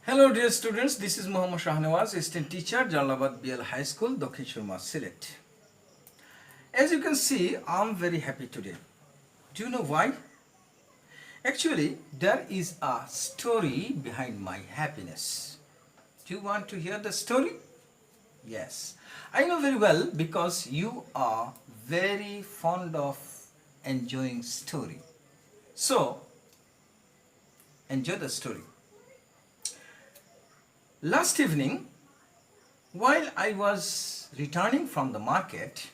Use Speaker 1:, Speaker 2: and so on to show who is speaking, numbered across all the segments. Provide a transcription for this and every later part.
Speaker 1: Hello dear students, this is Muhammad Shahnawaz, assistant teacher, Jalabad BL High School, Dokhin Shurma, Sylhet. As you can see, I'm very happy today. Do you know why? Actually, there is a story behind my happiness. Do you want to hear the story? Yes. I know very well because you are very fond of enjoying story. So, enjoy the story. Last evening, while I was returning from the market,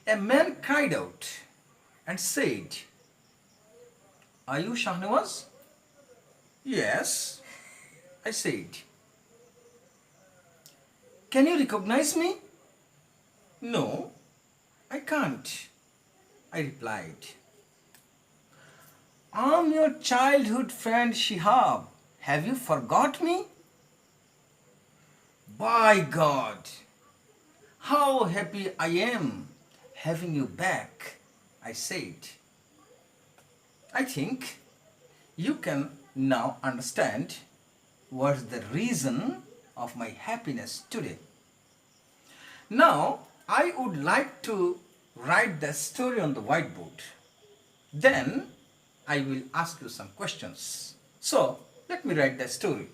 Speaker 1: a man cried out and said, "Are you Shahnawaz?" "Yes," I said. "Can you recognize me?" "No, I can't," I replied. "I'm your childhood friend Shihab. Have you forgot me?" "By God, how happy I am having you back," I said. I think you can now understand what's the reason of my happiness today. Now, I would like to write the story on the whiteboard. Then, I will ask you some questions. So, let me write the story.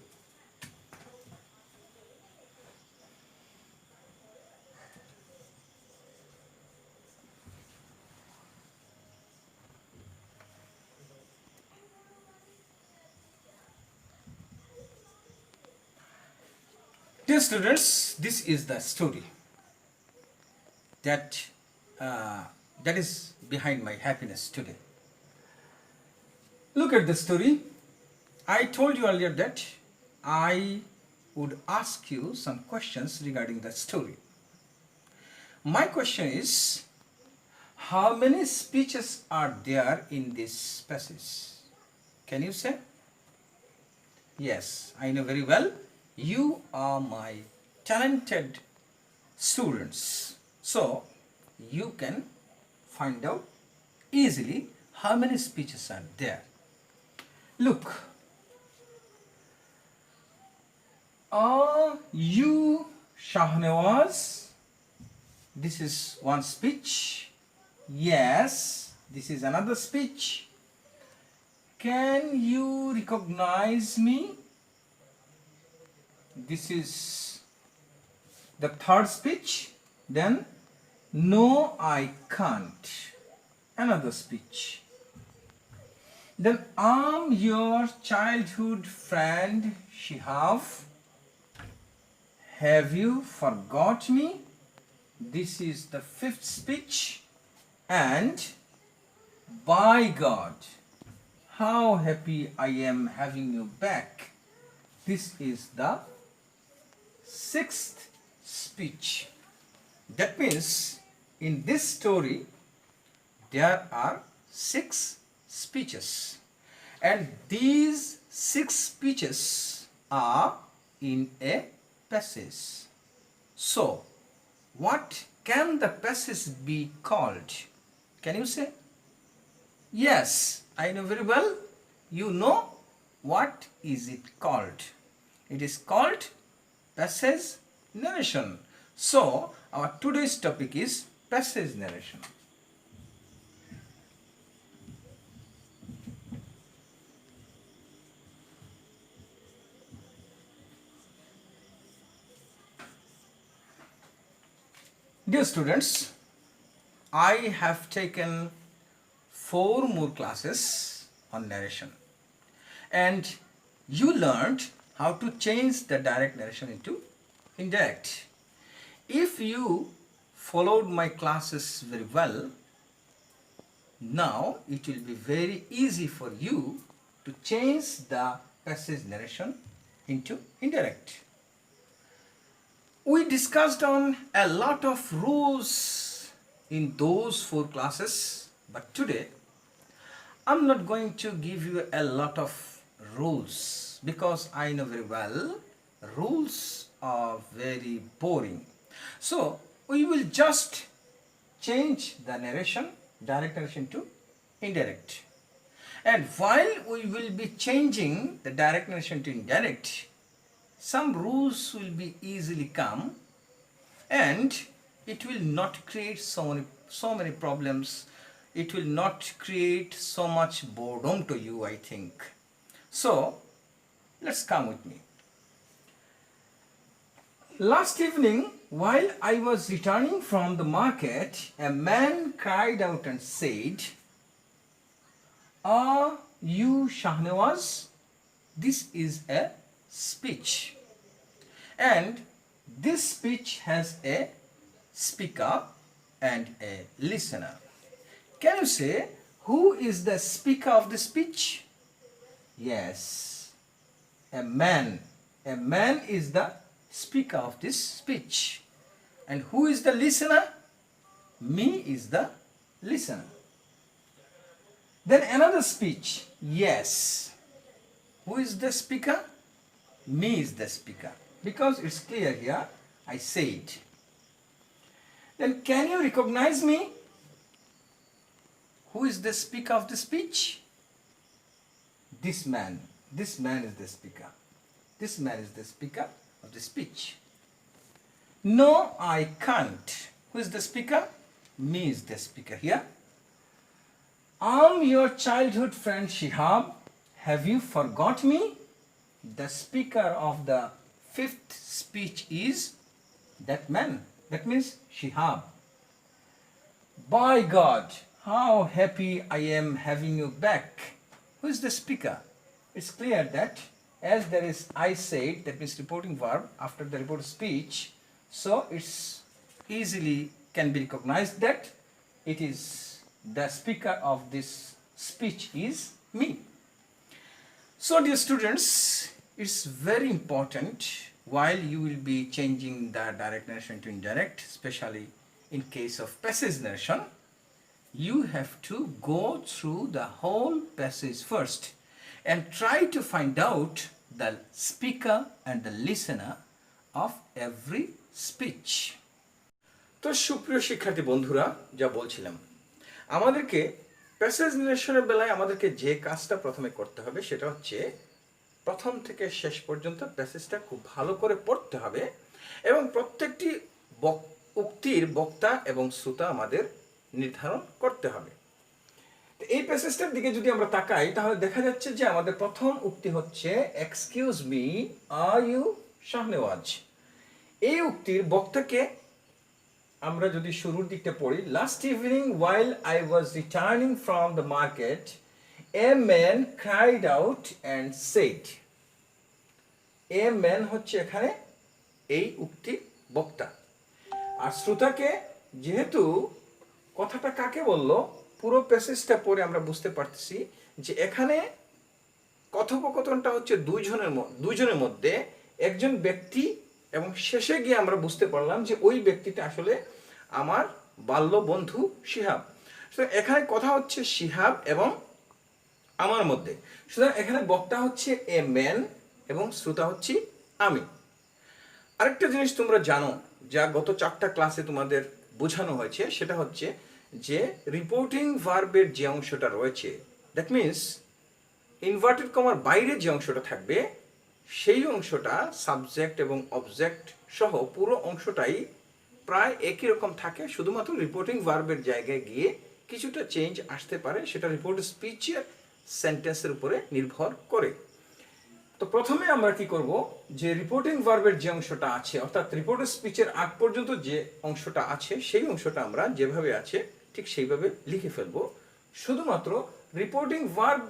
Speaker 1: Dear students, this is the story that uh, that is behind my happiness today. Look at the story. I told you earlier that I would ask you some questions regarding the story. My question is, how many speeches are there in this passage? Can you say? Yes, I know very well. You are my talented students. So, you can find out easily how many speeches are there. Look, are you Shahnawaz? This is one speech. Yes, this is another speech. Can you recognize me? This is the third speech. Then, no, I can't. Another speech. Then, I'm your childhood friend Shihab. Have you forgot me? This is the fifth speech. And, by God, how happy I am having you back. This is the sixth speech. That means in this story there are 6 speeches, and these 6 speeches are in a passage. So, what can the passage be called? Can you say? Yes, I know very well. You know what is it called? It is called passage narration. So, our today's topic is passage narration. Dear students, I have taken 4 more classes on narration, and you learned how to change the direct narration into indirect. If you followed my classes very well, now it will be very easy for you to change the passage narration into indirect. We discussed on a lot of rules in those 4 classes, but today I'm not going to give you a lot of rules because I know very well rules are very boring. So we will just change the narration, direct narration to indirect. And while we will be changing the direct narration to indirect, some rules will be easily come, and it will not create so many problems. It will not create so much boredom to you, I think. So let's come with me. Last evening, while I was returning from the market, a man cried out and said, "Are you Shahnawaz?" This is a speech, and this speech has a speaker and a listener. Can you say who is the speaker of the speech? Yes, a man. A man is the speaker of this speech. And who is the listener? Me is the listener. Then another speech. Yes. Who is the speaker? Me is the speaker. Because it's clear here, I say it. Then can you recognize me? Who is the speaker of the speech? This man. This man is the speaker. This man is the speaker of the speech. No, I can't. Who is the speaker? Me is the speaker here. I'm your childhood friend Shihab. Have you forgot me? The speaker of the fifth speech is that man. That means Shihab. By God, how happy I am having you back. Who is the speaker? It's clear that as there is I said, that means reporting verb after the reported speech, so it's easily can be recognized that it is the speaker of this speech is me. So dear students, it's very important while you will be changing the direct narration to indirect, especially in case of passage narration, you have to go through the whole passage first and try to find out the speaker and the listener of every speech. তো সুপ্রিয় শিক্ষার্থী বন্ধুরা, যা বলছিলাম, আমাদেরকে passage নারেশনের বেলায় আমাদেরকে যে কাজটা প্রথমে করতে হবে সেটা হচ্ছে প্রথম থেকে শেষ পর্যন্ত প্যাসেজটা খুব ভালো করে পড়তে হবে এবং প্রত্যেকটি উক্তির বক্তা এবং শ্রোতা আমাদের নির্ধারণ করতে হবে। এই প্যাসেজটার দিকে যদি আমরা তাকাই তাহলে দেখা যাচ্ছে যে আমাদের প্রথম উক্তি হচ্ছে excuse me, are you Shahnewaz. এই উক্তির বক্তাকে আমরা যদি শুরুর দিকটা পড়ি, last evening while I was returning from the market, a man cried out and said. a man হচ্ছে এখানে এই উক্তির বক্তা, আর শ্রোতাকে যেহেতু কথাটা কাকে বললো পুরো প্যাসেজটা পড়ে আমরা বুঝতে পারতেছি যে এখানে কথোপকথনটা হচ্ছে দুইজনের মধ্যে একজন ব্যক্তি, এবং শেষে গিয়ে আমরা বুঝতে পারলাম যে ওই ব্যক্তিটা আসলে আমার বাল্য বন্ধু শিহাব। সুতরাং এখানে কথা হচ্ছে শিহাব এবং আমার মধ্যে। সুতরাং এখানে বক্তা হচ্ছে এ ম্যান এবং শ্রোতা হচ্ছে আমি। আরেকটা জিনিস তোমরা জানো, যা গত 4টা ক্লাসে তোমাদের বোঝানো হয়েছে, সেটা হচ্ছে যে রিপোর্টিং ভার্বের যে অংশটা রয়েছে, দ্যাট মিনস ইনভার্টেড কমার বাইরে যে অংশটা থাকবে সেই অংশটা সাবজেক্ট এবং অবজেক্ট সহ পুরো অংশটাই প্রায় একই রকম থাকে, শুধুমাত্র রিপোর্টিং ভার্বের জায়গায় গিয়ে কিছুটা চেঞ্জ আসতে পারে, সেটা রিপোর্ট স্পিচের সেন্টেন্সের উপরে নির্ভর করে। তো প্রথমে আমরা কি করব, যে রিপোর্টিং ভার্বের যে অংশটা আছে অর্থাৎ রিপোর্ট স্পিচের আগ পর্যন্ত যে অংশটা আছে সেই অংশটা আমরা যেভাবে আছে ঠিক সেইভাবে লিখে ফেলবো। শুধুমাত্র রিপোর্টিং ভার্ব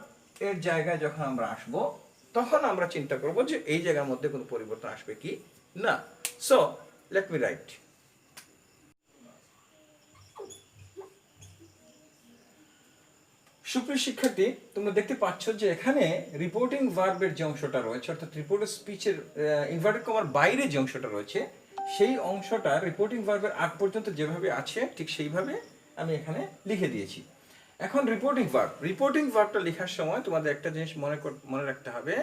Speaker 1: এর জায়গায় যখন আমরা আসব তখন আমরা চিন্তা করব যে এই জায়গার মধ্যে কোনো পরিবর্তন আসবে কি না। So let me right. সুপ্রিয় শিক্ষার্থী, তোমরা দেখতে পাচ্ছ যে এখানে রিপোর্টিং ভার্বের যে অংশটা রয়েছে অর্থাৎ রিপোর্ট স্পিচের ইনভার্টেড কমার বাইরে যে অংশটা রয়েছে সেই অংশটা রিপোর্টিং ভার্বের আগ পর্যন্ত যেভাবে আছে ঠিক সেইভাবে আমি এখানে লিখে দিয়েছি। এখন রিপোর্টিং ভার্বটা লেখার সময় তোমাদের একটা জিনিস মনে রাখতে হবে,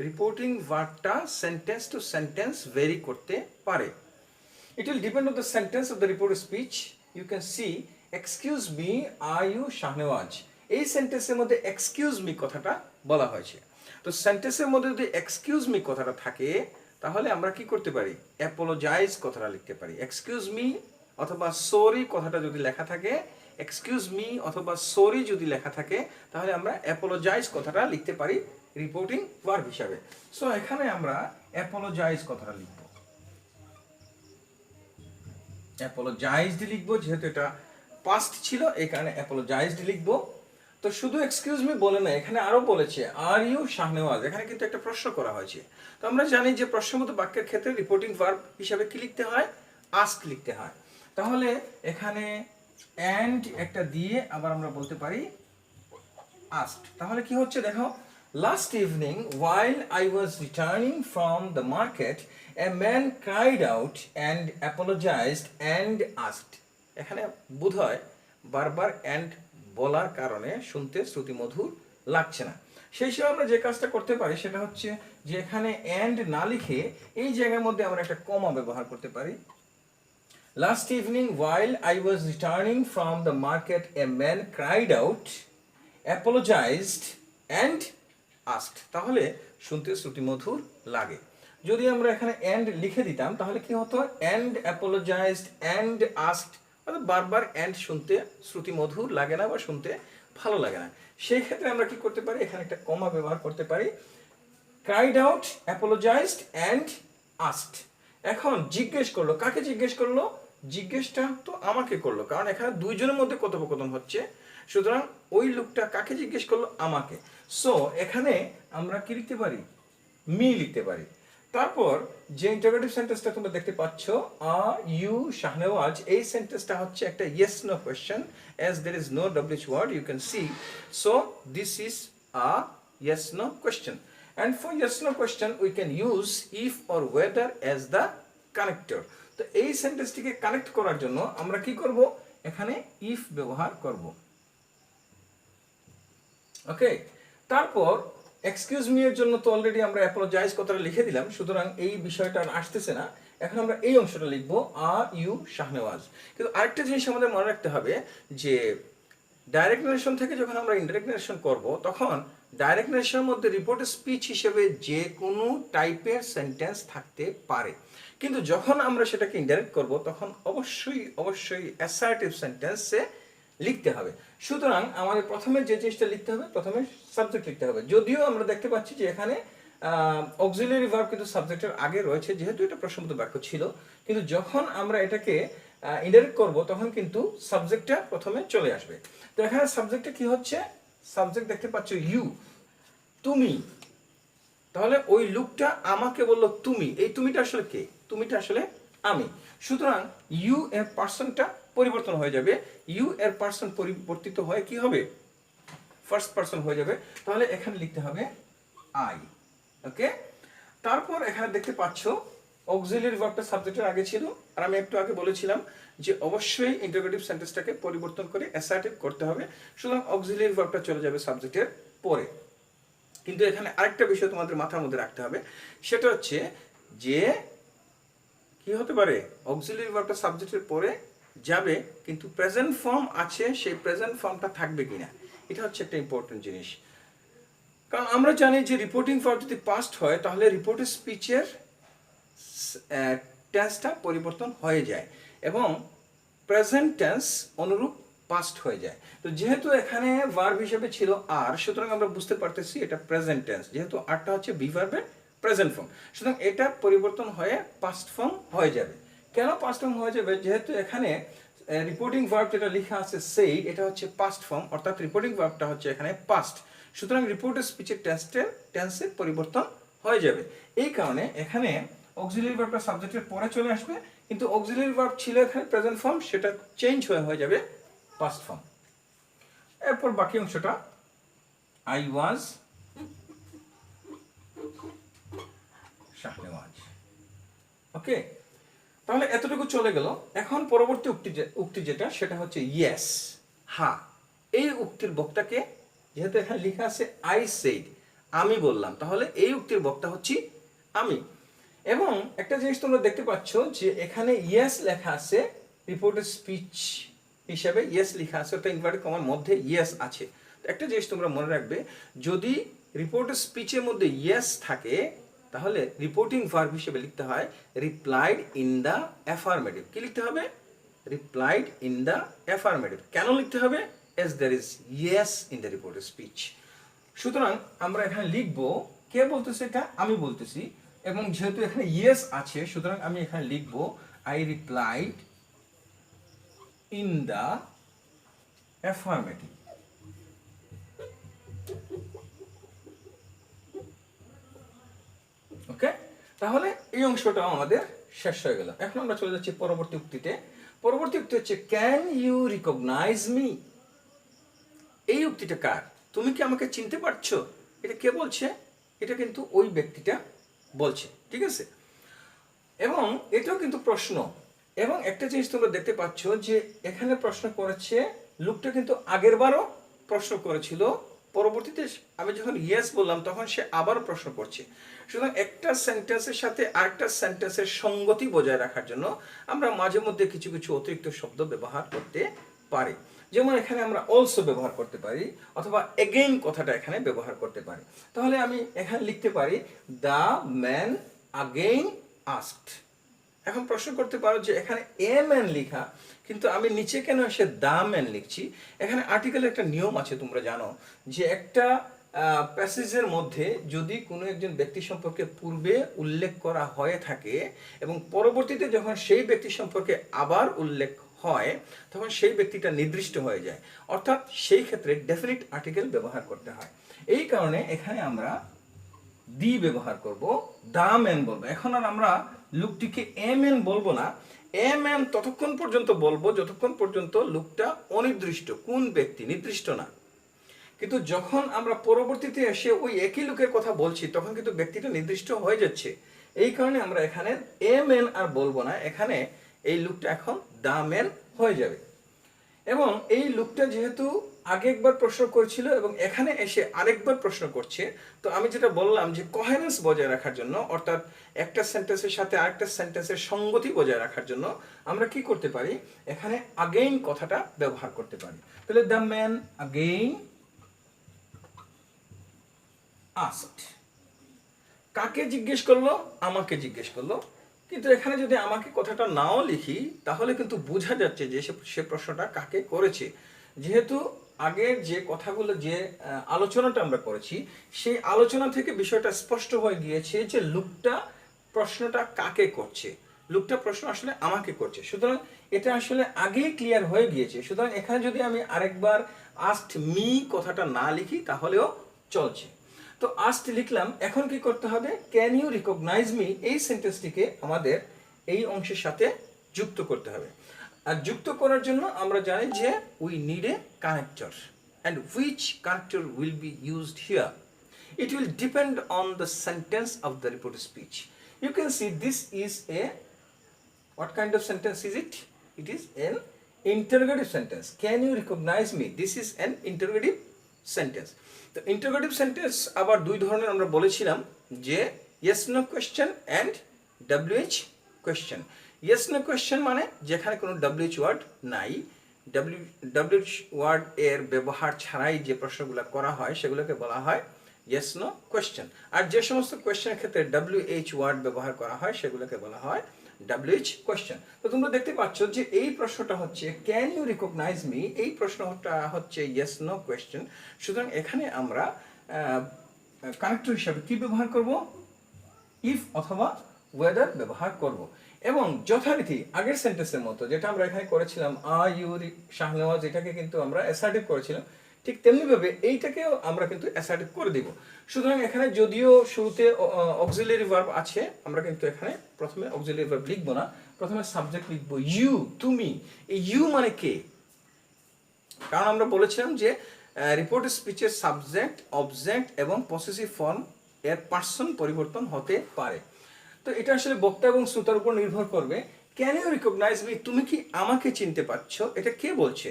Speaker 1: রিপোর্টিং ভার্বটা সেন্টেন্স টু সেন্টেন্স ভেরি করতে পারে। It will depend on the sentence of the report speech. You can see excuse me, are you Shahnewaz. এই সেন্টেন্সের মধ্যে এক্সকিউজ মি কথাটা বলা হয়েছে। তো সেন্টেন্সের মধ্যে যদি এক্সকিউজ মি কথাটা থাকে তাহলে আমরা কি করতে পারি, অ্যাপোলোজাইজ কথাটা লিখতে পারি। এক্সকিউজ মি অথবা সরি কথাটা যদি লেখা থাকে, এক্সকিউজ মি অথবা সরি যদি লেখা থাকে তাহলে আমরা অ্যাপোলোজাইজ কথাটা লিখতে পারি রিপোর্টিং ভার্ব হিসাবে। সো এখানে আমরা অ্যাপোলোজাইজ কথাটা লিখব, অ্যাপোলোজাইজড লিখবো, যেহেতু এটা পাস্ট ছিল এই কারণে অ্যাপোলোজাইজড লিখবো। তো শুধু এক্সকিউজ মি বলে না, এখানে আরো বলেছে আর ইউ শাহনেওয়াজ, এখানে কিন্তু একটা প্রশ্ন করা হয়েছে। তো আমরা জানি যে প্রশ্নবোধক বাক্যের ক্ষেত্রে রিপোর্টিং ভার্ব হিসাবে কি লিখতে হয়, আস্ক লিখতে হয়। তাহলে এখানে অ্যান্ড একটা দিয়ে আবার আমরা বলতে পারি asked। তাহলে কি হচ্ছে দেখো, last evening while I was returning from the market a man cried out and apologized and asked। এখানে বোধহয় বারবার and বলার কারণে শুনতে শ্রুতিমধুর লাগছে না। সেই সময় আমরা যে কাজটা করতে পারি সেটা হচ্ছে যে এখানে and না লিখে এই জায়গার মধ্যে আমরা একটা কমা ব্যবহার করতে পারি। Last evening while I was returning from the market a man cried out, apologized and asked। তাহলে শুনতে শ্রুতিমধুর লাগে। যদি আমরা এখানে and লিখে দিতাম তাহলে কি হতো, and apologized and asked, অর্থাৎ বারবার and শুনতে শ্রুতিমধুর লাগে না বা শুনতে ভালো লাগে না। সেই ক্ষেত্রে আমরা কি করতে পারি, এখানে একটা কমা ব্যবহার করতে পারি, cried out, apologized and asked। এখন জিজ্ঞেস করলো, কাকে জিজ্ঞেস করলো, জিজ্ঞেসটা তো আমাকে করলো, কারণ এখানে দুইজনের মধ্যে কথোপকথন হচ্ছে, সুতরাং ওই লোকটা কাকে জিজ্ঞেস করলো, আমাকে। সো এখানে আমরা কি লিখতে পারি, মি লিখতে পারি। তারপর যে ইন্টারোগেটিভ সেন্টেন্সটা তোমরা দেখতে পাচ্ছ আর ইউ শাহনেওয়াজ, এই সেন্টেন্সটা হচ্ছে একটা yes no question, as there is no WH word you can see, so this is a yes no question, and for yes no question we can use if or whether as the connector। তো এই সেন্টেন্সটিকে connect করার জন্য আমরা কি করব, এখানে if ব্যবহার করব। ওকে, তারপর এক্সকিউজ মি এর জন্য তো অলরেডি আমরা অ্যাপোলোজাইজ কথাটা লিখে দিলাম, সুতরাং এই বিষয়টা আর আসতেছে না। এখন আমরা এই অংশটা লিখবো আর ইউ শাহনেওয়াজ। কিন্তু আরেকটা জিনিস আমাদের মনে রাখতে হবে যে ডাইরেক্ট নারেশন থেকে যখন আমরা ইনডাইরেক্ট নারেশন করব তখন ডাইরেক্ট নারেশনের মধ্যে রিপোর্টেড স্পিচ হিসেবে যে কোনো টাইপের সেন্টেন্স থাকতে পারে, কিন্তু যখন আমরা সেটাকে ইনডাইরেক্ট করব তখন অবশ্যই অ্যাসার্টিভ সেন্টেন্সে লিখতে হবে। সুতরাং আমাদের প্রথমে যে জিনিসটা লিখতে হবে, প্রথমে সাবজেক্ট লিখতে হবে। যদিও আমরা দেখতে পাচ্ছি যে এখানে অক্সিলারি ভার্ব কিন্তু সাবজেক্টের আগে রয়েছে, যেহেতু এটা প্রশ্নবোধক বাক্য ছিল, কিন্তু যখন আমরা এটাকে ইনডাইরেক্ট করব তখন কিন্তু সাবজেক্টটা প্রথমে চলে আসবে। তো এখানে সাবজেক্টটা কি হচ্ছে, সাবজেক্ট দেখতে পাচ্ছ ইউ, তুমি। তাহলে ওই লোকটা আমাকে বললো তুমি, এই তুমিটা আসলে কে, তুমিটা আসলে আমি। সুতরাং ইউ এর পার্সনটা পরিবর্তন হয়ে যাবে, ইউ এর পার্সন পরিবর্তিত হয়ে কি হবে, ফার্স্ট পার্সন হয়ে যাবে। তাহলে এখানে লিখতে হবে আই। ওকে, তারপর এখানে দেখতে পাচ্ছ অক্সিলারি ভার্বটা সাবজেক্টের আগে ছিল, আর আমি একটু আগে বলেছিলাম যে অবশ্যই ইন্টারোগেটিভ সেন্টেন্সটাকে পরিবর্তন করে অ্যাসার্টিভ করতে হবে, সুতরাং অক্সিলারি ভার্বটা চলে যাবে সাবজেক্টের পরে। কিন্তু এখানে আরেকটা বিষয় তোমাদের মাথার মধ্যে রাখতে হবে, সেটা হচ্ছে যে কি হতে পারে, অক্সিলারি ভার্বটা সাবজেক্টের পরে যাবে কিন্তু প্রেজেন্ট ফর্ম আছে, সেই প্রেজেন্ট ফর্মটা থাকবে কিনা, এটা হচ্ছে একটা ইম্পর্টেন্ট জিনিস। কারণ আমরা জানি যে রিপোর্টিং ভার্ব যদি পাস্ট হয় তাহলে রিপোর্টেড স্পিচের টেন্সটা পরিবর্তন হয়ে যায় এবং প্রেজেন্ট টেন্স অনুরূপ পাস্ট হয়ে যায়। তো যেহেতু এখানে ভার্ব হিসেবে ছিল আর, সুতরাং আমরা বুঝতে পারতেছি এটা প্রেজেন্ট টেন্স, যেহেতু আরটা হচ্ছে বি ভার্বের প্রেজেন্ট ফর্ম, সুতরাং এটা পরিবর্তন হয়ে পাস্ট ফর্ম হয়ে যাবে। কেন পাস্ট ফর্ম হয়ে যাবে, যেহেতু এখানে রিপোর্টিং ভার্ব যেটা লেখা আছে সেইড, এটা হচ্ছে পাস্ট ফর্ম, অর্থাৎ রিপোর্টিং ভার্বটা হচ্ছে এখানে পাস্ট, সুতরাং রিপোর্টেড স্পিচের টেন্সের পরিবর্তন হয়ে যাবে। এই কারণে এখানে অক্সিলারি ভার্বটা সাবজেক্টের পরে চলে আসবে, কিন্তু অক্সিলারি ভার্ব ছিল এখানে প্রেজেন্ট ফর্ম, সেটা চেঞ্জ হয়ে যাবে পাস্ট ফর্ম। এরপর বাকি অংশটা আই ওয়াজ শাহনেওয়াজ। ওকে, তাহলে এতটুকু চলে গেল। এখন পরবর্তী উক্তি যেটা সেটা হচ্ছে ইয়েস, হ্যাঁ। এই উক্তির বক্তাকে, যেহেতু এখানে লেখা আছে আই সেইড, আমি বললাম, তাহলে এই উক্তির বক্তা হচ্ছি আমি। এবং একটা জিনিস তোমরা দেখতে পাচ্ছ যে এখানে ইয়েস লেখা আছে রিপোর্টেড স্পিচ হিসেবে, ইয়েস লেখা আছে, অর্থাৎ ইনভার্টেড কমার মধ্যে ইয়েস আছে। একটা জিনিস তোমরা মনে রাখবে, যদি রিপোর্টের স্পিচের মধ্যে ইয়েস থাকে তাহলে রিপোর্টিং ভার্ব হিসেবে লিখতে হয় রিপ্লাইড ইন দ্য অ্যাফার্মেটিভ। কি লিখতে হবে? Replied in the affirmative. কেন লিখতে হবে? As there is yes in the রিপোর্টের স্পিচ। সুতরাং আমরা এখানে লিখব, কে বলতেছে এটা? আমি বলতেছি, এবং যেহেতু এখানে ইয়েস আছে সুতরাং আমি এখানে লিখব I replied in the affirmative. Okay, তাহলে এই অংশটাও আমাদের শেষ হয়ে গেল। এখন আমরা চলে যাচ্ছি পরবর্তী উক্তিতে। পরবর্তী উক্তি হচ্ছে ক্যান ইউ রিকগনাইজ মি। এই উক্তিটা কার? তুমি কি আমাকে চিনতে পারছো? এটা কে বলছে? এটা কিন্তু ওই ব্যক্তিটা বলছে, ঠিক আছে? এবং এটাও কিন্তু প্রশ্ন। এবং একটা জিনিস তোমরা দেখতে পাচ্ছ যে এখানে প্রশ্ন করেছে, লোকটা কিন্তু আগের বারও প্রশ্ন করেছিল, পরবর্তীতে আমি যখন ইয়েস বললাম তখন সে আবার প্রশ্ন করছে। সুতরাং একটা সেন্টেন্সের সাথে আরেকটা সেন্টেন্সের সঙ্গতি বজায় রাখার জন্য আমরা মাঝে মধ্যে কিছু কিছু অতিরিক্ত শব্দ ব্যবহার করতে পারি। যেমন এখানে আমরা অলসো ব্যবহার করতে পারি, অথবা এগেইন কথাটা এখানে ব্যবহার করতে পারি। তাহলে আমি এখানে লিখতে পারি দ্য ম্যান আগেইন আস্কড। এখন প্রশ্ন করতে পারো যে এখানে এ ম্যান লেখা, কিন্তু আমি নিচে কেন এসে দ্য ম্যান লিখছি? এখানে আর্টিকেলের একটা নিয়ম আছে, তোমরা জানো যে একটা প্যাসেজের মধ্যে যদি কোনো একজন ব্যক্তি সম্পর্কে পূর্বে উল্লেখ করা হয়ে থাকে এবং পরবর্তীতে যখন সেই ব্যক্তি সম্পর্কে আবার উল্লেখ হয় তখন সেই ব্যক্তিটা নির্দিষ্ট হয়ে যায়, অর্থাৎ সেই ক্ষেত্রে ডেফিনিট আর্টিকেল ব্যবহার করতে হয়। এই কারণে এখানে আমরা দি ব্যবহার করব, দা ম্যান বলবো। এখন আর আমরা লোকটিকে এ ম্যান বলবো না। এ ম্যান ততক্ষণ পর্যন্ত বলবো যতক্ষণ পর্যন্ত লোকটা অনির্দিষ্ট, কোন ব্যক্তি নির্দিষ্ট না। কিন্তু যখন আমরা পরবর্তীতে এসে ওই একই লোকের কথা বলছি তখন কিন্তু ব্যক্তিটা নির্দিষ্ট হয়ে যাচ্ছে। এই কারণে আমরা এখানে এ ম্যান আর বলবো না, এখানে এই লোকটা এখন দা ম্যান হয়ে যাবে। এবং এই লোকটা যেহেতু আগে একবার প্রশ্ন করেছিল এবং এখানে এসে আরেকবার প্রশ্ন করছে, তো আমি যেটা বললাম যে কোহেরেন্স বজায় রাখার জন্য, অর্থাৎ একটা সেন্টেন্সের সাথে আরেকটা সেন্টেন্সের সঙ্গতি বজায় রাখার জন্য আমরা কি করতে পারি? এখানে আগেইন কথাটা ব্যবহার করতে পারি। তাহলে দ্য ম্যান আগেইন আস্কড। কাকে জিজ্ঞেস করলো? আমাকে জিজ্ঞেস করলো। কিন্তু এখানে যদি আমাকে কথাটা নাও লিখি তাহলে কিন্তু বোঝা যাচ্ছে যে সে প্রশ্নটা কাকে করেছে। যেহেতু আগের যে কথাগুলো, যে আলোচনাটা আমরা করেছি, সেই আলোচনা থেকে বিষয়টা স্পষ্ট হয়ে গিয়েছে যে লোকটা প্রশ্নটা কাকে করছে। লোকটা প্রশ্ন আসলে আমাকে করছে, সুতরাং এটা আসলে আগেই ক্লিয়ার হয়ে গিয়েছে। সুতরাং এখানে যদি আমি আরেকবার আস্কড মি কথাটা না লিখি তাহলেও চলছে। তো আস্কড লিখলাম, এখন কি করতে হবে? ক্যান ইউ রিকগনাইজ মি, এই সেন্টেন্সটিকে আমাদের এই অংশের সাথে যুক্ত করতে হবে। আর যুক্ত করার জন্য আমরা জানি যে we need a connector, and which connector will be used here? It will depend on the sentence of the reported speech. You can see this is a, what kind of sentence is it? It is an interrogative sentence. Can you recognize me? This is an interrogative sentence. তো interrogative sentence আবার দুই ধরনের আমরা বলেছিলাম, যে yes no question and WH question. Yes no question মানে যেখানে কোনো ডব্লিউএইচ ওয়ার্ড নাই, ডব্লিউএইচ ওয়ার্ড এর ব্যবহার ছাড়াই যে প্রশ্নগুলো করা হয় সেগুলোকে বলা হয় ইয়েস নো কোয়েশ্চেন। আর যে সমস্ত কোয়েশ্চেনের ক্ষেত্রে ডব্লিউএইচ ওয়ার্ড ব্যবহার করা হয় সেগুলোকে বলা হয় ডব্লিউএইচ কোয়েশ্চেন। তো তোমরা দেখতে পাচ্ছ যে এই প্রশ্নটা হচ্ছে ক্যান ইউ রিকগনাইজ মি, এই প্রশ্নটা হচ্ছে ইয়েস নো কোয়েশ্চেন। সুতরাং এখানে আমরা কানেক্টর হিসাবে কি ব্যবহার করব? ইফ অথবা ওয়েদার ব্যবহার করব। এবং যথারীতি আগের সেন্টেন্সের মতো যেটা আমরা এখানে করেছিলাম ইউর শাহনেওয়াজ, এটাকে কিন্তু আমরা অ্যাসার্টিভ করেছিলাম, ঠিক তেমনিভাবে এইটাকেও আমরা কিন্তু অ্যাসার্টিভ করে দিব। সুতরাং এখানে যদিও শুরুতে অক্সিলারি ভার্ব আছে, আমরা কিন্তু এখানে প্রথমে অক্সিলারি ভার্ব লিখবো না, প্রথমে সাবজেক্ট লিখবো ইউ, তুমি। এই ইউ মানে কে? কারণ আমরা বলেছিলাম যে রিপোর্ট স্পিচের সাবজেক্ট, অবজেক্ট এবং পসেসিভ ফর্ম এর পার্সন পরিবর্তন হতে পারে। তো এটা আসলে বক্তা এবং শ্রোতার উপর নির্ভর করবে। ক্যান ইউ রিকগনাইজ মি, তুমি কি আমাকে চিনতে পারছো? এটা কে বলছে?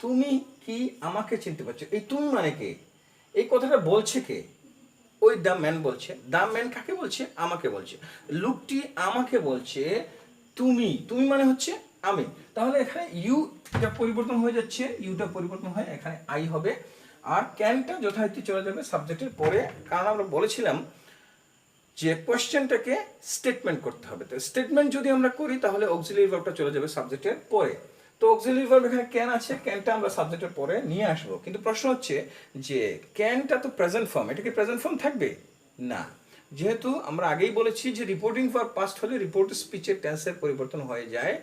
Speaker 1: তুমি কি আমাকে চিনতে পারছো? এই তুমি মানে কে? এই কথাটা বলছে কে? ওই দ্য ম্যান বলছে। দ্য ম্যান কাকে বলছে? আমাকে বলছে। লোকটি আমাকে বলছে তুমি, তুমি মানে হচ্ছে আমি। তাহলে এখানে ইউটা পরিবর্তন হয়ে যাচ্ছে, ইউটা পরিবর্তন হয়, এখানে আই হবে। আর ক্যানটা যথারীতি চলে যাবে সাবজেক্টের পরে, কারণ আমরা বলেছিলাম যে কোয়েশ্চেনটাকে স্টেটমেন্ট করতে হবে। তো স্টেটমেন্ট যদি আমরা করি তাহলে অক্সিলারি ভার্বটা চলে যাবে সাবজেক্টের পরে। তো অক্সিলারি ভার্ব এখানে ক্যান আছে, ক্যানটা আমরা সাবজেক্টের পরে নিয়ে আসবো। কিন্তু প্রশ্ন হচ্ছে যে ক্যানটা তো প্রেজেন্ট ফর্ম, এটা কি প্রেজেন্ট ফর্ম থাকবে? না, যেহেতু আমরা আগেই বলেছি যে রিপোর্টিং ভার্ব পাস্ট হলে রিপোর্ট স্পিচের টেন্সের পরিবর্তন হয়ে যায়,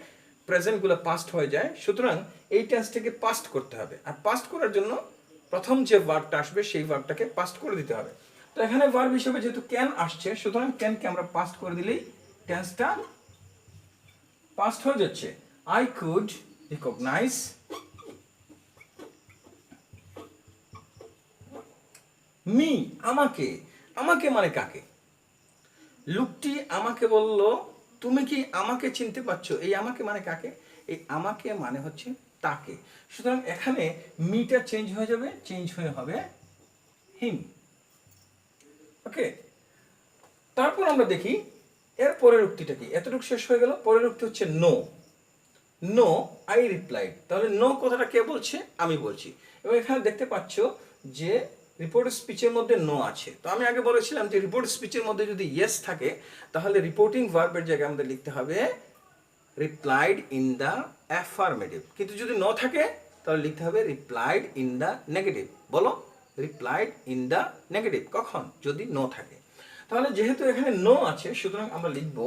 Speaker 1: প্রেজেন্টগুলো পাস্ট হয়ে যায়, সুতরাং এই টেন্সটাকে পাস্ট করতে হবে। আর পাস্ট করার জন্য প্রথম যে ভার্বটা আসবে সেই ভার্বটাকে পাস্ট করে দিতে হবে। তো এখানে ভার্ব হিসেবে যেহেতু ক্যান আসছে, সুতরাং ক্যানকে আমরা পাস্ট করে দিলেই টেন্সটা পাস্ট হয়ে যাচ্ছে। আই কুড রিকগনাইজ মি, আমাকে, আমাকে মানে কাকে? লোকটি আমাকে বলল তুমি কি আমাকে চিনতে পারছো। এই আমাকে মানে কাকে? এই আমাকে মানে হচ্ছে তাকে। সুতরাং এখানে মিটা চেঞ্জ হয়ে যাবে, চেঞ্জ হয়ে হবে হিম। ওকে, তারপর আমরা দেখি এর পরের উক্তিটা কি। এতটুকু শেষ হয়ে গেল। পরের উক্তি হচ্ছে নো। No I replied. তাহলে নো কথাটা কে বলছে? আমি বলছি। এবং এখানে দেখতে পাচ্ছ যে রিপোর্ট স্পিচের মধ্যে নো আছে। তো আমি আগে বলেছিলাম যে রিপোর্ট স্পিচের মধ্যে যদি ইয়েস থাকে তাহলে রিপোর্টিং ভার্বের জায়গায় আমাদের লিখতে হবে রিপ্লাইড ইন দ্য অ্যাফার্মেটিভ। কিন্তু যদি নো থাকে তাহলে লিখতে হবে রিপ্লাইড ইন দ্য নেগেটিভ। বলো, রিপ্লাইড ইন দ্য নেগেটিভ। কখন? যদি নো থাকে। তাহলে যেহেতু এখানে নো আছে, সুতরাং আমরা লিখব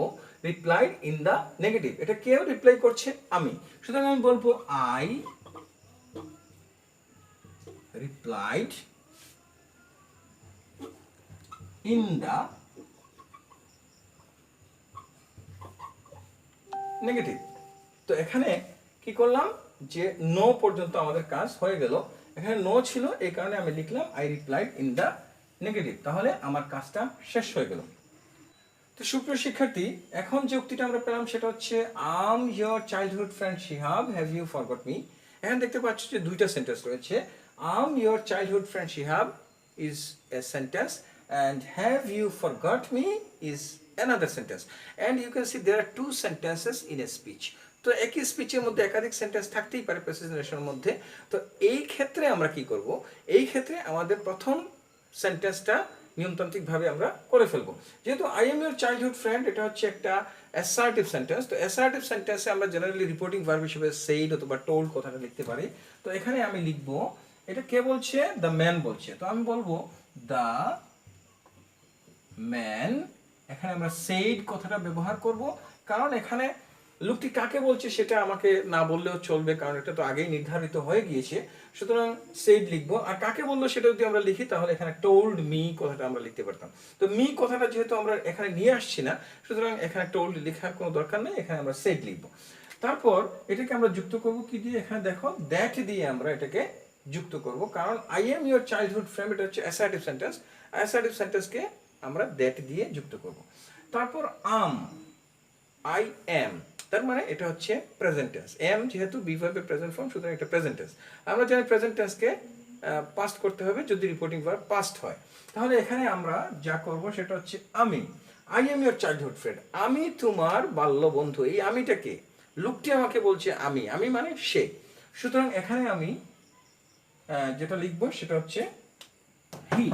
Speaker 1: রিপ্লাইড ইন দ্য নেগেটিভ। এটা কেউ রিপ্লাই করছে? আমি। সুতরাং আমি বলবো I replied in the negative. তো এখানে কি করলাম যে নো পর্যন্ত আমাদের কাজ হয়ে গেল। এখানে নো ছিল, এই কারণে আমি লিখলাম I replied in the negative. তাহলে আমার কাজটা শেষ হয়ে গেল। তো সুপ্রিয় শিক্ষার্থী, এখন যে উক্তিটা আমরা পেলাম সেটা হচ্ছে I'm your childhood friend Shihab, have you forgot me. এখানে দেখতে পাচ্ছ যে দুইটা সেন্টেন্স রয়েছে। I'm your childhood friend Shihab is a sentence and have you forgot me is another sentence, and you can see there are two sentences in a speech. তো একই স্পিচের মধ্যে একাধিক সেন্টেন্স থাকতেই পারে প্রেসিডেন্টের মধ্যে। তো এই ক্ষেত্রে আমরা কি করব? এই ক্ষেত্রে আমাদের প্রথম সেন্টেন্সটা নিয়মতান্ত্রিকভাবে আমরা করে ফেলবো। যেহেতু I am your childhood friend এটা হচ্ছে একটা অ্যাসার্টিভ সেন্টেন্স, তো অ্যাসার্টিভ সেন্টেন্সে আমরা জেনারেলি রিপোর্টিং ভার্ব হিসেবে সেইড অথবা টোল্ড কথাটা লিখতে পারি। তো এখানে আমি লিখব, এটা কে বলছে? দ্য ম্যান বলছে। তো আমি বলবো দ্য ম্যান। এখানে আমরা সেইড কথাটা ব্যবহার করব, কারণ এখানে লোকটি কাকে বলছে সেটা আমাকে না বললেও চলবে, কারণ এটা তো আগেই নির্ধারিত হয়ে গিয়েছে। সুতরাং সেইড লিখবো। আর কাকে বললো সেটা যদি আমরা লিখি তাহলে এখানে টোল্ড মি কথাটা আমরা লিখতে পারতাম। তো মি কথাটা যেহেতু আমরা এখানে নিয়ে আসছি না, সুতরাং এখানে টোল্ড লেখার কোনো দরকার নেই, এখানে আমরা সেইড লিখবো। তারপর এটাকে আমরা যুক্ত করব কি দিয়ে? এখানে দেখো দ্যাট দিয়ে আমরা এটাকে যুক্ত করব, কারণ I am your childhood friend এটা হচ্ছে অ্যাসার্টিভ সেন্টেন্স। অ্যাসার্টিভ সেন্টেন্সকে আমরা দ্যাট দিয়ে যুক্ত করব। তারপর আম, আই এম, তার মানে এটা হচ্ছে প্রেজেন্ট টেন্স। এম যেহেতু বি ভার্বের প্রেজেন্ট ফর্ম, সুতরাং এটা প্রেজেন্ট টেন্স। আমরা জানি প্রেজেন্ট টেন্সকে পাস্ট করতে হবে যদি রিপোর্টিং ভার্ব পাস্ট হয়। তাহলে এখানে আমরা যা করব সেটা হচ্ছে আমি, I am your childhood friend, আমি তোমার বাল্য বন্ধু। এই আমিটাকে লোকটি আমাকে বলছে আমি, আমি মানে সে। সুতরাং এখানে আমি যেটা লিখব সেটা হচ্ছে হি,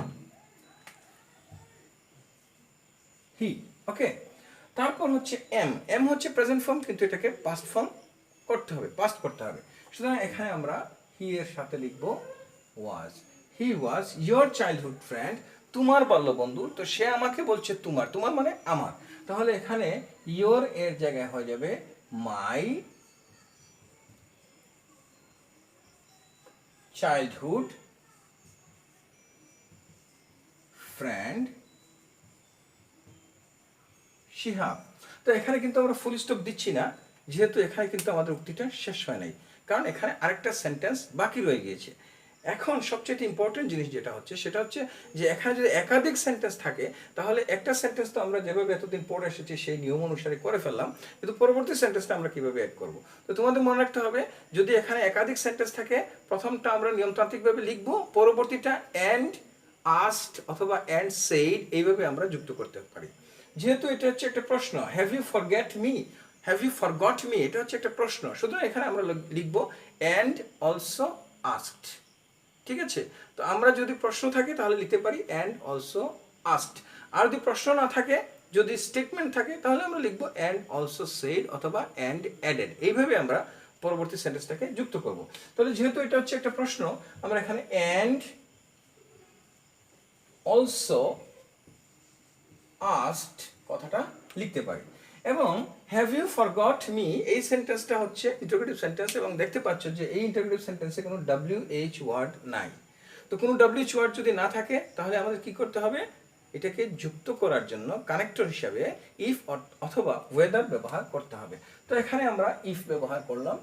Speaker 1: হি। ওকে, তারপর হচ্ছে এম। এম হচ্ছে প্রেজেন্ট ফর্ম, কিন্তু এটাকে পাস্ট ফর্ম করতে হবে, পাস্ট করতে হবে। সুতরাং এখানে আমরা হি এর সাথে লিখব ওয়াজ। হি ওয়াজ ইয়োর চাইল্ডহুড ফ্রেন্ড, তোমার বাল্য বন্ধু। তো সে আমাকে বলছে তোমার, তোমার মানে আমার। তাহলে এখানে ইয়োর এর জায়গায় হয়ে যাবে মাই চাইল্ডহুড ফ্রেন্ড শিহাব। তো এখানে কিন্তু আমরা ফুল স্টপ দিচ্ছি না, যেহেতু এখানে কিন্তু আমাদের উক্তিটা শেষ হয় নাই, কারণ এখানে আরেকটা সেন্টেন্স বাকি রয়ে গিয়েছে। এখন সবচেয়ে ইম্পর্টেন্ট জিনিস যেটা হচ্ছে সেটা হচ্ছে যে এখানে যদি একাধিক সেন্টেন্স থাকে তাহলে একটা সেন্টেন্স তো আমরা যেভাবে এতদিন পড়ে এসেছি সেই নিয়ম অনুসারে করে ফেললাম, কিন্তু পরবর্তী সেন্টেন্সটা আমরা কিভাবে অ্যাড করব। তো তোমাদের মনে রাখতে হবে যদি এখানে একাধিক সেন্টেন্স থাকে প্রথমটা আমরা নিয়মতান্ত্রিকভাবে লিখব, পরবর্তীটা অ্যান্ড, আস্কড অথবা অ্যান্ড সেইড এইভাবে আমরা যুক্ত করতে পারি। যেহেতু এটা হচ্ছে একটা প্রশ্ন, have you forget me, have you forgot me, এটা হচ্ছে একটা প্রশ্ন। সুতরাং এখানে আমরা লিখব অ্যান্ড অলসো আস্কড। ঠিক আছে? তো আমরা যদি প্রশ্ন থাকে তাহলে লিখতে পারি অ্যান্ড অলসো আস্কড। আর যদি প্রশ্ন না থাকে, যদি স্টেটমেন্ট থাকে, তাহলে আমরা লিখবো অ্যান্ড অলসো সেড অথবা অ্যান্ড অ্যাডেড। এইভাবে আমরা পরবর্তী সেন্টেন্সটাকে যুক্ত করব। তাহলে যেহেতু এটা হচ্ছে একটা প্রশ্ন, আমরা এখানে অ্যান্ড অলসো আস্কড কথাটা লিখতে পারি। এবং হ্যাভ ইউ ফরগট মি, এই সেন্টেন্সটা হচ্ছে ইন্টারোগেটিভ সেন্টেন্স, এবং দেখতে পাচ্ছ যে এই ইন্টারোগেটিভ সেন্টেন্সে কোনো WH ওয়ার্ড নাই। তো কোনো WH ওয়ার্ড যদি না থাকে তাহলে আমাদের কি করতে হবে? এটাকে যুক্ত করার জন্য কানেক্টর হিসাবে ইফ অথবা ওয়েদার ব্যবহার করতে হবে। তো এখানে আমরা ইফ ব্যবহার করলাম।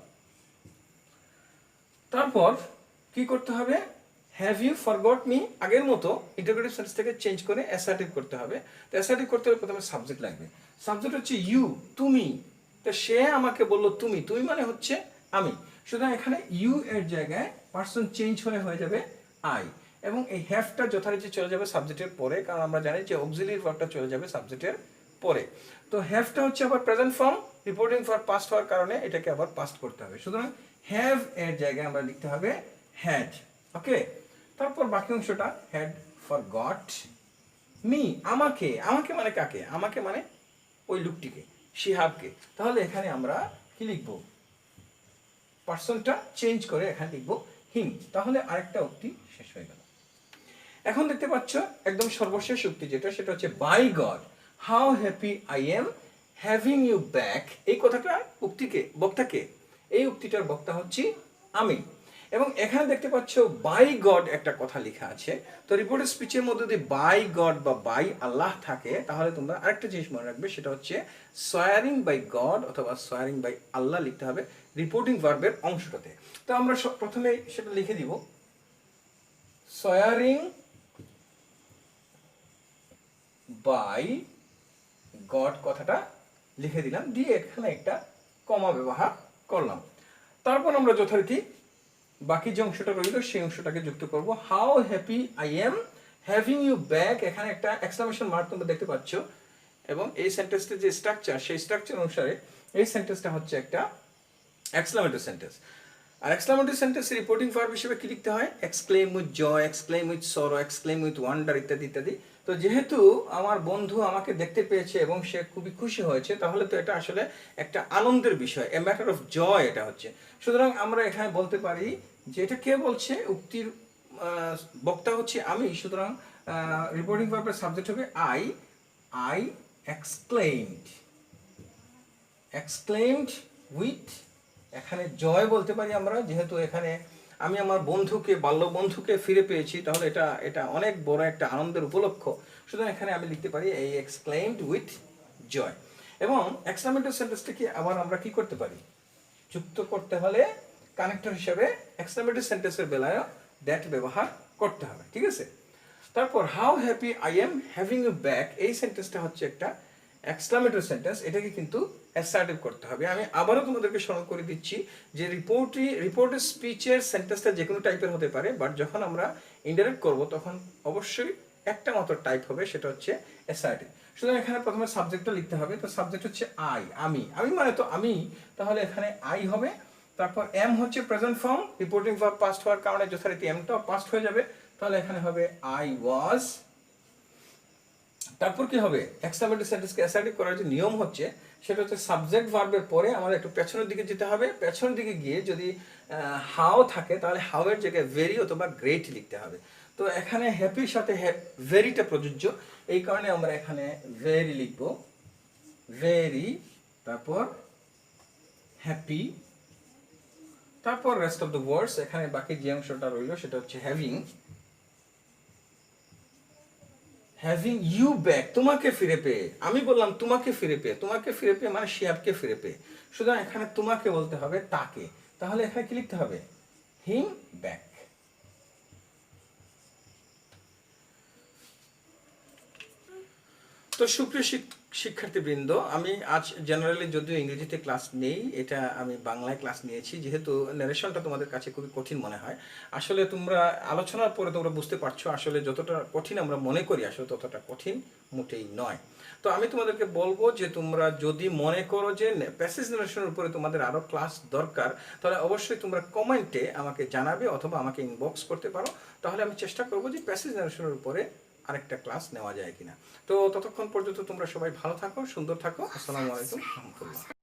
Speaker 1: তারপর কি করতে হবে? হ্যাভ ইউ ফরগট মি আগের মতো ইন্টারোগেটিভ সেন্টেন্স থেকে চেঞ্জ করে অ্যাসার্টিভ করতে হবে। তো অ্যাসার্টিভ করতে হলে প্রথমে সাবজেক্ট লাগবে। সাবজেক্ট হচ্ছে ইউ, তুমি। তো সে আমাকে বললো তুমি, তুমি মানে হচ্ছে আমি। সুতরাং এখানে ইউ এর জায়গায় পার্সন চেঞ্জ হয়ে যাবে আই, এবং এই হ্যাভটা যথারীতি চলে যাবে সাবজেক্টের পরে, কারণ আমরা জানি যে অক্সিলিয়ারি ভার্বটা চলে যাবে সাবজেক্টের পরে। তো হ্যাভটা হচ্ছে আবার present form, reporting for past হওয়ার কারণে এটাকে আবার পাস্ট করতে হবে। সুতরাং হ্যাভ এর জায়গায় আমরা লিখতে হবে হ্যাড। ওকে, তারপর বাকি অংশটা হ্যাড ফরগট মি, আমাকে। আমাকে মানে কাকে? আমাকে মানে ওই লোকটিকে, শিহাবকে। তাহলে এখানে আমরা কি লিখবো? পার্সনটা চেঞ্জ করে এখানে লিখবো হিম। তাহলে আরেকটা উক্তি শেষ হয়ে গেল। এখন দেখতে পাচ্ছ একদম সর্বশেষ উক্তি যেটা, সেটা হচ্ছে by God how happy I am having you back. এই কথাটা উক্তিকে, বক্তাকে, এই উক্তিটার বক্তা হচ্ছে আমি। এবং এখানে দেখতে পাচ্ছ বাই গড একটা কথা লেখা আছে। তো রিপোর্টের স্পিচের মধ্যে যদি বাই গড বা বাই আল্লাহ থাকে, তাহলে তোমরা আরেকটা জিনিস মনে রাখবে, সেটা হচ্ছে সোয়ারিং বাই গড অথবা সোয়ারিং বাই আল্লাহ লিখতে হবে রিপোর্টিং ভার্বের অংশটাতে। তো আমরা প্রথমে সেটা লিখে দিব, সোয়ারিং বাই গড কথাটা লিখে দিলাম, দিয়ে এখানে একটা কমা ব্যবহার করলাম। তারপর আমরা যথারীতি বাকি যে অংশটা রইল সেই অংশটাকে যুক্ত করব। How happy I am having you back, এখানে একটা এক্সক্লামেশন মার্ক তোমরা দেখতে পাচ্ছ। এবং এই সেন্টেন্সটার যে স্ট্রাকচার, সেই স্ট্রাকচার অনুসারে এই সেন্টেন্সটা হচ্ছে একটা এক্সক্লামেটরি সেন্টেন্স। আর এক্সক্লামেটরি সেন্টেন্সের রিপোর্টিং ভার্ব হিসেবে কি লিখতে হয়? Exclaim with joy, exclaim with sorrow, exclaim with wonder ইত্যাদি ইত্যাদি। তো যেহেতু আমার বন্ধু আমাকে দেখতে পেয়েছে এবং সে খুবই খুশি হয়েছে, তাহলে তো এটা আসলে একটা আনন্দের বিষয়, এ ম্যাটার অফ জয় এটা হচ্ছে। সুতরাং আমরা এখানে বলতে পারি যে এটা কে বলছে? উক্তির বক্তা হচ্ছে আমি। সুতরাং রিপোর্টিং ভার্বের সাবজেক্ট হবে I. I exclaimed, exclaimed with, এখানে জয় বলতে পারি আমরা, যেহেতু এখানে আমি আমার বন্ধুকে, বাল্য বন্ধুকে ফিরে পেয়েছি, তাহলে এটা এটা অনেক বড় একটা আনন্দের উপলক্ষ। সুতরাং এখানে আমি লিখতে পারি এই এক্সক্লেইমড উইথ জয়। এবং এক্সক্লামেটরি সেন্টেন্সটাকে আবার আমরা কি করতে পারি? যুক্ত করতে হলে কানেক্টর হিসেবে এক্সক্লামেটরি সেন্টেন্সের বেলায় দ্যাট ব্যবহার করতে হবে, ঠিক আছে? তারপর how happy I am having you back, এই সেন্টেন্সটা হচ্ছে একটা এক্সক্লামেটরি সেন্টেন্স, এটাকে কিন্তু অ্যাসার্টিভ করতে হবে। আমি আবারও তোমাদেরকে স্মরণ করে দিচ্ছি যে রিপোর্টের স্পিচের সেন্টেন্সটা যে কোনো টাইপের হতে পারে, বাট যখন আমরা ইনডাইরেক্ট করব তখন অবশ্যই একটা মাত্র টাইপ হবে, সেটা হচ্ছে অ্যাসার্টিভ। সুতরাং এখানে প্রথমে সাবজেক্টটা লিখতে হবে। তো সাবজেক্ট হচ্ছে আই, আমি। আমি মানে তো আমি, তাহলে এখানে আই হবে। তারপর এম হচ্ছে present form, reporting verb past হওয়ার কারণে যথারীতি এমটাও পাস্ট হয়ে যাবে। তাহলে এখানে হবে আই ওয়াজ। তারপর কি হবে? এক্সক্লামেটরি সেন্টেন্সকে অ্যাসার্টিভ করার যে নিয়ম হচ্ছে, সেটা হচ্ছে সাবজেক্ট ভার্বের পরে আমাদের একটু পেছনের দিকে যেতে হবে। পেছনের দিকে গিয়ে যদি হাও থাকে, তাহলে হাও এর জায়গায় ভেরি অথবা গ্রেট লিখতে হবে। তো এখানে হ্যাপির সাথে ভেরিটা প্রযোজ্য, এই কারণে আমরা এখানে ভেরি লিখব, ভেরি, তারপর হ্যাপি, তারপর রেস্ট অফ দ্য ওয়ার্ডস। এখানে বাকি যে অংশটা রইল সেটা হচ্ছে হ্যাভিং, হ্যাভিং ইউ ব্যাক, তোমাকে ফিরে পেয়ে। আমি বললাম তোমাকে ফিরে পেয়ে, তোমাকে ফিরে পেয়ে মানে শিয়াবকে ফিরে পেয়ে। সুতরাং এখানে তোমাকে বলতে হবে তাকে। তাহলে এখানে কি লিখতে হবে? Him back. তো সুপ্রিয় শিক্ষার্থীবৃন্দ, আমি আজ জেনারেলি যদিও ইংরেজিতে ক্লাস নেই, এটা আমি বাংলায় ক্লাস নিয়েছি, যেহেতু ন্যারেশনটা তোমাদের কাছে খুবই কঠিন মনে হয়। আসলে তোমরা আলোচনার পরে তোমরা বুঝতে পারছো আসলে যতটা কঠিন আমরা মনে করি আসলে ততটা কঠিন মোটেই নয়। তো আমি তোমাদেরকে বলবো যে তোমরা যদি মনে করো যে প্যাসেজ ন্যারেশনের উপরে তোমাদের আরও ক্লাস দরকার, তাহলে অবশ্যই তোমরা কমেন্টে আমাকে জানাবে অথবা আমাকে ইনবক্স করতে পারো। তাহলে আমি চেষ্টা করবো যে প্যাসেজ ন্যারেশনের উপরে আরেকটা ক্লাস নেওয়া যায় কিনা। তো ততক্ষণ পর্যন্ত তোমরা সবাই ভালো থাকো, সুন্দর থাকো। আসসালামু আলাইকুম রহমতুল্লাহ।